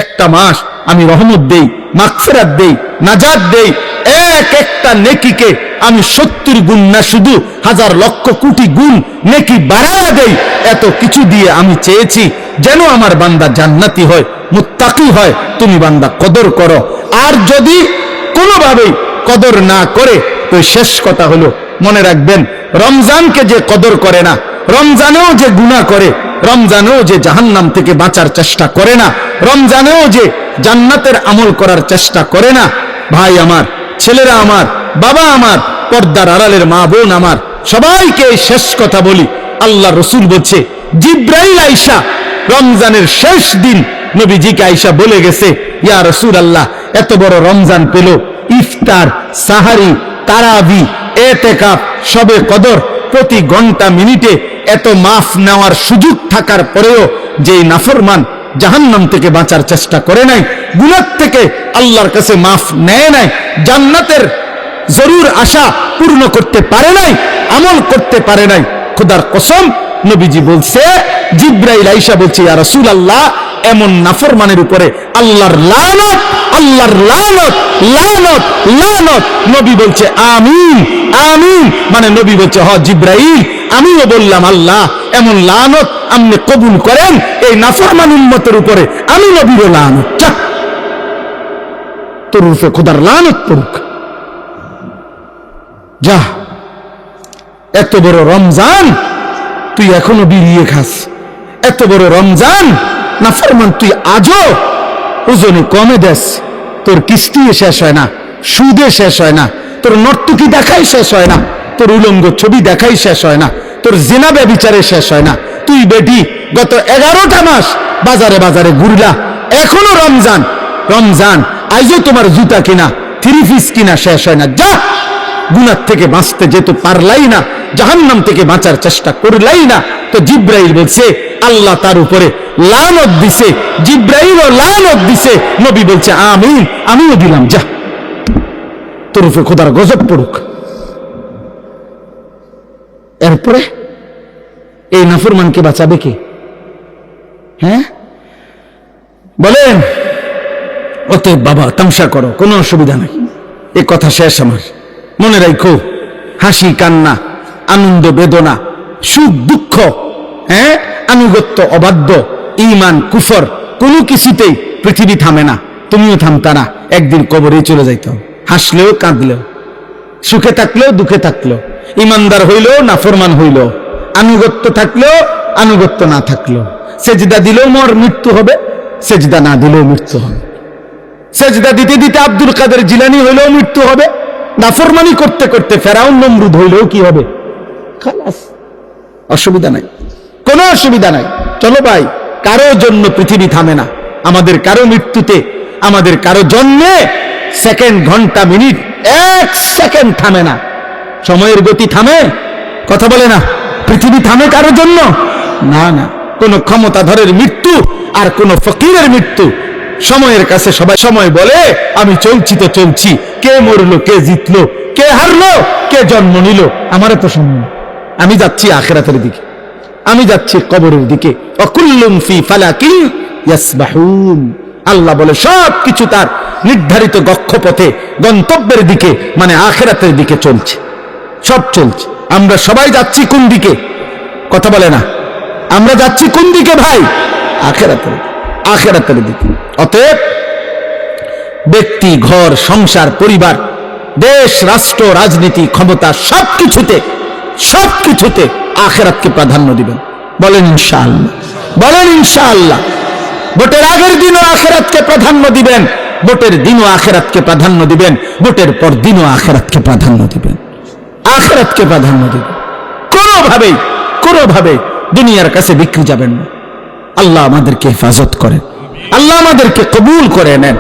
একটা মাস আমি রহমত দেই, মাগফিরাত দেই, নাজাত দেই, এক একটা নেকিকে আমি 70 গুণ না শুধু হাজার লক্ষ কোটি গুণ নেকি বাড়ায়া দেই। এত কিছু দিয়ে আমি চেয়েছি যেন আমার বান্দা জান্নাতি হয়, মুত্তাকি হয়। তুমি বান্দা কদর করো। আর যদি কোনোভাবেই কদর না করে তো শেষ কথা হলো, মনে রাখবেন, রমজানকে যে কদর করে না, রমজানেও যে গুনাহ করে, রমজানেও যে জাহান্নাম থেকে বাঁচার চেষ্টা করে না, রমজানেও যে জান্নাতের আমল করার চেষ্টা করে না, ভাই আমার, ছেলেরা আমার, বাবা আমার, পর্দার আড়ালের মা বোন আমার, সবাইকে এই শেষ কথা বলি। আল্লাহ রসুল বলছে, জিব্রাইল আইসা রমজানের শেষ দিন নবীজিকে আইসা বলে গেছে, ইয়া রাসূলুল্লাহ, এত বড় রমজান পেল, ইফতার, সাহারি, তারাবি, এতেকাফ, শবে কদর, প্রতি ঘন্টা মিনিটে এত মাফ নেওয়ার সুযোগ থাকার পরেও যে নাফরমান জাহান্নাম থেকে বাঁচার চেষ্টা করে নাই, গুনাহ থেকে আল্লাহর কাছে মাফ নেয় নাই, জান্নাতের জরুর আশা পূর্ণ করতে পারে নাই, আমল করতে পারে নাই, খোদার কসম নবীজি বলছে, জিব্রাইল আইসা বলছে, ইয়া রাসূলুল্লাহ, এমন নাফরমানের উপরে আল্লাহর লানত, আল্লাহর লানত, লানত, লানত। নবী বলছে আমিন, আমিন। মানে নবী বলছে, হ জিব্রাইল, আমিও বললাম আল্লাহ এমন লানত আপনি কবুল করেন এই নাফরমান উম্মতের উপরে, আমি নবীর লানত চাক, তোর উপরে খোদার লানত পড়ুক। যা, এত বড় রমজান তুই এখনো বিড়িয়ে খাস, এত বড় রমজান নাফরমান তুই আজও ওজনে কমে দেস, তোর কিস্তি শেষ হয় না, সুদে শেষ হয় না, তোর নর্তকী দেখাই শেষ হয় না, তোর উলঙ্গ ছবি দেখাই শেষ হয় না, তোর জিনা ব্যভিচারে শেষ হয় না। তুই বেটি গত 11টা মাস বাজারে বাজারে ঘুরলা, এখনো রমজান, রমজান আইজও তোমার জুতা কিনা, 3 পিস কিনা শেষ হয় না। যা, গুনাহ থেকে বাঁচতে যেতে পারলাই না, জাহান্নাম থেকে বাঁচার চেষ্টা করলাই না, তো জিব্রাইল বলছে আল্লাহ তার উপরে লানত দিছে, জিব্রাইলও লানত দিছে। নবী বলছে আমিন, আমিও দিলাম, যা, তোর উপরে খোদার গজব পড়ুক। এরপরে এই নাফরমানকে বাঁচাবে কে? হ্যাঁ বলেন? অতএব বাবা, তামসা করো, কোনো অসুবিধা নাই, এ কথা শেষ আমার। মনে রাখো, হাসি কান্না, আনন্দ বেদনা, সুখ দুঃখ, হ্যাঁ, আনুগত্য অবাধ্য, ঈমান কুফর, কোনো কিছুতেই পৃথিবী থামে না, তুমিও থামতা না, একদিন কবরে চলে যাইতে হবে। হাসলেও কাঁদলেও, সুখে থাকলেও দুঃখে থাকলেও, ইমানদার হইলেও নাফরমান হইলেও, আনুগত্য থাকলেও আনুগত্য না থাকলেও, সেজদা দিলেও মোর মৃত্যু হবে, সেজদা না দিলেও মৃত্যু হবে, সেজদা দিতে দিতে আব্দুল কাদের জিলানী হইলেও মৃত্যু হবে, নাফরমানি করতে করতে ফেরাউন নমরুদ হইলেও কি হবে? খালাস, অসুবিধা নাই, কোনো অসুবিধা নাই। চলো ভাই, কারো জন্য পৃথিবী থামে না, আমাদের কারো মৃত্যুতে, আমাদের কারো জন্মে সেকেন্ড, ঘন্টা, মিনিট, 1 সেকেন্ড থামে না। সময়ের গতি থামে? কথা বলে না। পৃথিবী থামে কারো জন্য? না না। কোন ক্ষমতাধরের মৃত্যু আর কোন ফকিরের মৃত্যু, সময়ের কাছে সবাই সময় বলে আমি চলছি তো চলছি, কে মরলো, কে জিতলো, কে হারলো, কে জন্ম নিল, আমার তো সময়, আমি যাচ্ছি আখিরাতের দিকে, আমি যাচ্ছি কবরের দিকে। অকুল্লুম ফি ফালাকিন ইয়াসবাহুন। আল্লাহ বলে সব কিছু তার নির্ধারিত গক্ষপথে, গন্তব্যের দিকে, মানে আখিরাতের দিকে চলছে, সব চলছে। আমরা সবাই যাচ্ছি কোন দিকে? কথা বলে না। আমরা যাচ্ছি কোন দিকে ভাই? আখিরাতের, আখিরাতের দিকে। অতএব ব্যক্তি, ঘর, সংসার, পরিবার, দেশ, রাষ্ট্র, রাজনীতি, ক্ষমতা, সবকিছুতে, সবকিছুতে আখিরাতকে প্রাধান্য দিবেন। বলেন ইনশাআল্লাহ, বলেন ইনশাআল্লাহ। ভোটের আগের দিনও আখিরাতকে প্রাধান্য দিবেন, ভোটের দিনও আখিরাতকে প্রাধান্য দিবেন, ভোটের পর দিনও আখিরাতকে প্রাধান্য দিবেন, আখিরাতকে প্রাধান্য দিবেন। কোনোভাবেই, কোনোভাবেই দুনিয়ার কাছে বিক্রি যাবেন না। আল্লাহ আমাদেরকে হেফাজত করেন, আল্লাহ আমাদেরকে কবুল করে নেন।